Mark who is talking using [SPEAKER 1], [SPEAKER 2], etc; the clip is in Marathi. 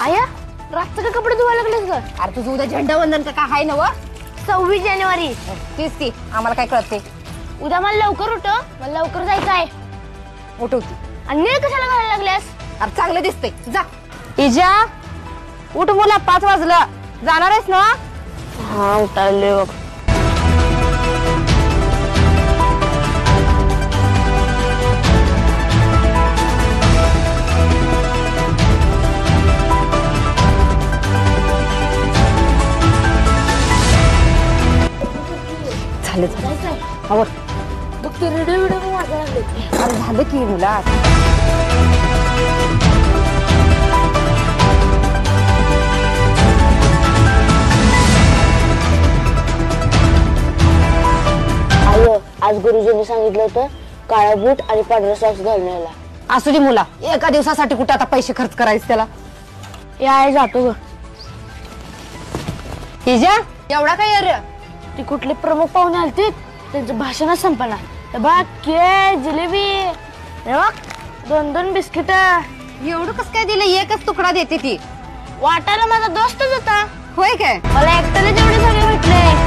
[SPEAKER 1] आया रात्र का कपडे धुवायला लागलेस ग?
[SPEAKER 2] अरे तुझं उद्या झेंडावंदन का काय आहे ना व?
[SPEAKER 1] 26 जानेवारी.
[SPEAKER 2] तीच ती आम्हाला काय कळते.
[SPEAKER 1] उद्या मला लवकर उठव, मला लवकर जायचं आहे.
[SPEAKER 2] उठवती
[SPEAKER 1] आणि निळ कशाला घालायला लागल्यास?
[SPEAKER 2] अरे चांगलं दिसतंय जा. इजा उठ मुला 5 वाजलं जाणार आहेस ना?
[SPEAKER 1] हा उठाले बघ.
[SPEAKER 2] झालं झालं आवर.
[SPEAKER 1] बघ ते रेडिओ व्हिडिओ वाजायला लागले.
[SPEAKER 2] अरे झालं की मुला.
[SPEAKER 1] आयो आज गुरुजींनी सांगितलं होतं काळा बूट आणि पांढरा सॉक्स घालून यायला.
[SPEAKER 2] असू दे मुला एका दिवसासाठी कुठे आता पैसे खर्च करायचे त्याला.
[SPEAKER 1] या जातो ग.
[SPEAKER 2] इजा एवढा काय अरे?
[SPEAKER 1] ती कुठले प्रमुख पाहुणे आलते त्यांचं भाषणच संपणार. बघ केळ जिलेबी बघ 2-2 बिस्किट.
[SPEAKER 2] एवढं कस काय दिलं? एकच तुकडा देते ती.
[SPEAKER 1] वाटायला माझा दोस्तच होता.
[SPEAKER 2] होय काय?
[SPEAKER 1] मला एकट्याला जेवढे सगळे भेटले.